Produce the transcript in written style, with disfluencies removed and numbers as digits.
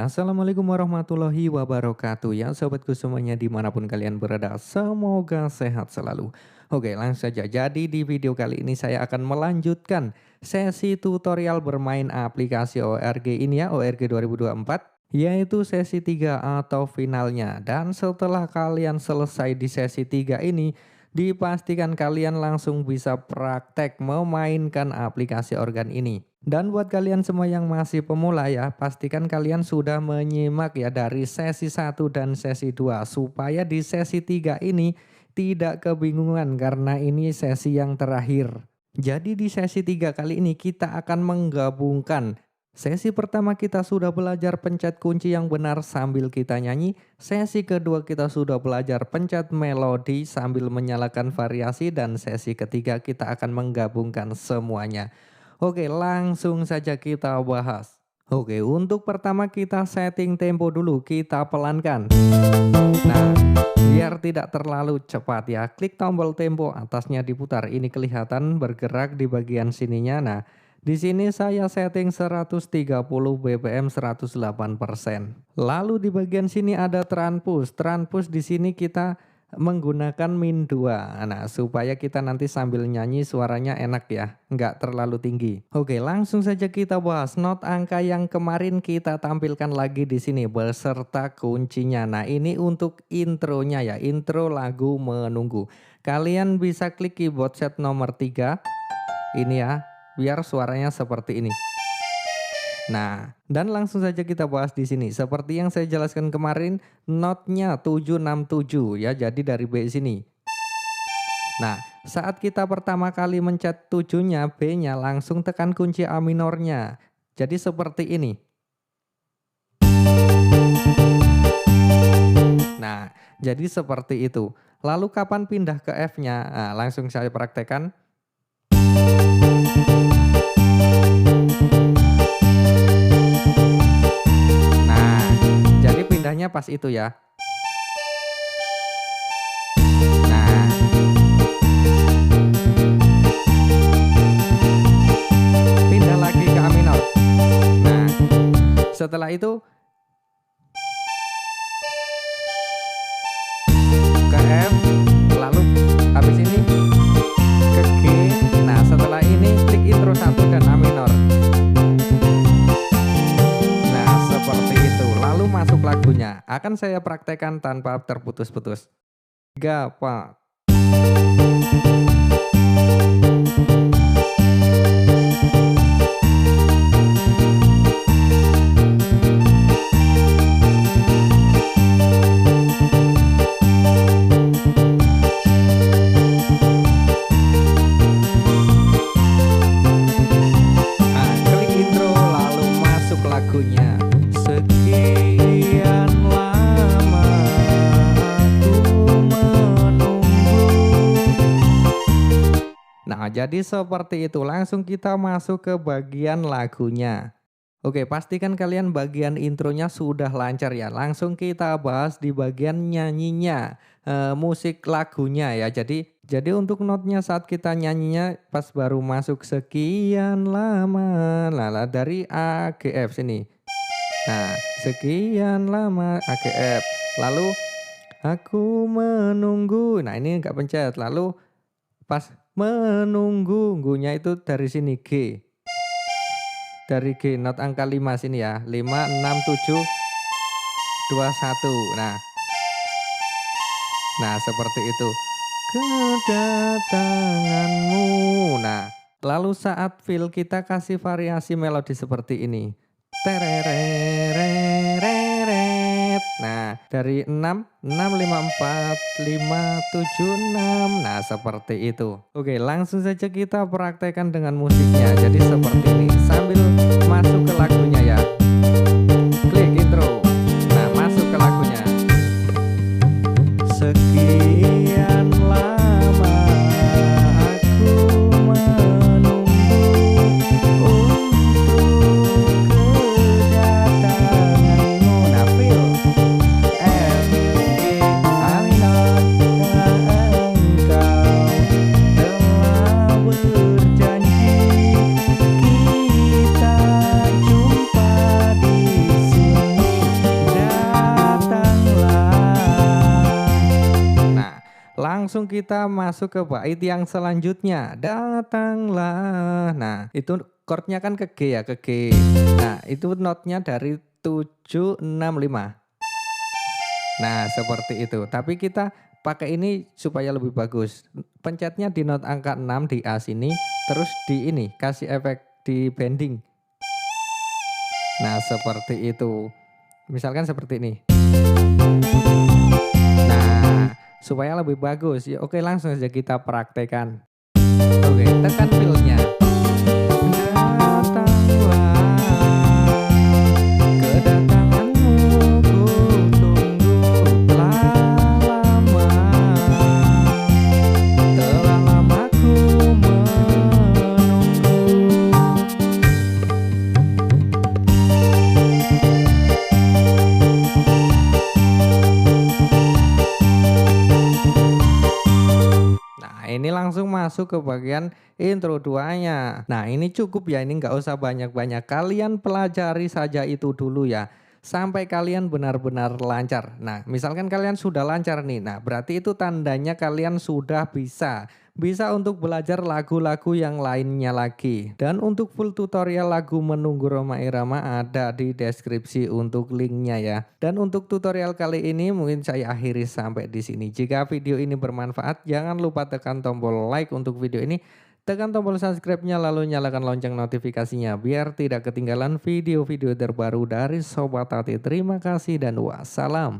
Assalamualaikum warahmatullahi wabarakatuh ya sobatku semuanya dimanapun kalian berada, semoga sehat selalu. Oke, langsung saja, jadi di video kali ini saya akan melanjutkan sesi tutorial bermain aplikasi ORG ini ya, ORG 2024, yaitu sesi 3 atau finalnya. Dan setelah kalian selesai di sesi 3 ini, dipastikan kalian langsung bisa praktek memainkan aplikasi organ ini. Dan buat kalian semua yang masih pemula ya, pastikan kalian sudah menyimak ya dari sesi 1 dan sesi 2 supaya di sesi 3 ini tidak kebingungan karena ini sesi yang terakhir. Jadi di sesi 3 kali ini kita akan menggabungkan. Sesi pertama kita sudah belajar pencet kunci yang benar sambil kita nyanyi. Sesi kedua kita sudah belajar pencet melodi sambil menyalakan variasi. Dan sesi ketiga kita akan menggabungkan semuanya. Oke, langsung saja kita bahas. Oke, untuk pertama kita setting tempo dulu, kita pelankan. Nah, biar tidak terlalu cepat ya, klik tombol tempo atasnya diputar. Ini kelihatan bergerak di bagian sininya. Nah, di sini saya setting 130 BPM 108%. Lalu di bagian sini ada transpose. Transpose di sini kita menggunakan min 2. Nah, supaya kita nanti sambil nyanyi suaranya enak ya, nggak terlalu tinggi. Oke, langsung saja kita bahas not angka yang kemarin kita tampilkan lagi di sini beserta kuncinya. Nah, ini untuk intronya ya, intro lagu Menunggu. Kalian bisa klik keyboard set nomor 3. Ini ya, biar suaranya seperti ini. Nah, dan langsung saja kita bahas di sini. Seperti yang saya jelaskan kemarin, notnya 767 ya, jadi dari B sini. Nah, saat kita pertama kali mencet 7-nya, B-nya langsung tekan kunci A minornya. Jadi seperti ini. Nah, jadi seperti itu. Lalu kapan pindah ke F-nya? Nah, langsung saya praktekkan. Pindahnya pas itu ya. Nah, pindah lagi ke A minor. Nah, setelah itu ke F, lalu habis ini ke G. Nah, setelah ini klik intro 1 dan A minor. Masuk lagunya akan saya praktekkan tanpa terputus-putus. Gampang. Klik intro lalu masuk lagunya. Nah, jadi seperti itu. Langsung kita masuk ke bagian lagunya. Oke, pastikan kalian bagian intronya sudah lancar ya. Langsung kita bahas di bagian nyanyinya, musik lagunya ya. Jadi untuk notnya saat kita nyanyinya pas baru masuk sekian lama, lala dari A G F sini. Nah, sekian lama A G F. Lalu aku menunggu. Nah, ini nggak pencet. Lalu pas menunggu, gunya itu dari sini G. Dari G, not angka 5 sini ya. 5, 6, 7, 2, 1. Nah, seperti itu. Kedatanganmu. Nah, lalu saat feel kita kasih variasi melodi seperti ini. Terererereret. Nah, dari 6, 6, 5, 4, 5, 7, 6. Nah, seperti itu. Oke, langsung saja kita praktekkan dengan musiknya. Jadi seperti ini. Sambil masuk ke lagunya ya. Klik intro. Nah, masuk ke lagunya. Sekian lama aku menunggu berjanji kita jumpa kita masuk ke bait yang selanjutnya. Datanglah. Nah, itu chordnya kan ke G ya, ke G. Nah, itu notnya dari 7, 6, 5. Nah, seperti itu. Tapi kita pakai ini supaya lebih bagus. Pencetnya di not angka 6 di A sini, terus di ini kasih efek di bending. Nah, seperti itu. Misalkan seperti ini. Nah, supaya lebih bagus. Ya, oke, langsung saja kita praktekkan. Oke, tekan feel-nya. Datanglah, kedatanganmu ku tunggu lama, telah lama ku menunggu. Nah, ini langsung masuk ke bagian intro 2-nya. Nah, ini cukup ya, ini nggak usah banyak-banyak. Kalian pelajari saja itu dulu ya, sampai kalian benar-benar lancar. Nah, misalkan kalian sudah lancar nih, nah berarti itu tandanya kalian sudah bisa untuk belajar lagu-lagu yang lainnya lagi. Dan untuk full tutorial lagu Menunggu Rhoma Irama ada di deskripsi untuk linknya ya. Dan untuk tutorial kali ini mungkin saya akhiri sampai di sini. Jika video ini bermanfaat, jangan lupa tekan tombol like untuk video ini. Tekan tombol subscribe-nya lalu nyalakan lonceng notifikasinya biar tidak ketinggalan video-video terbaru dari Sobat Tati. Terima kasih dan wassalam.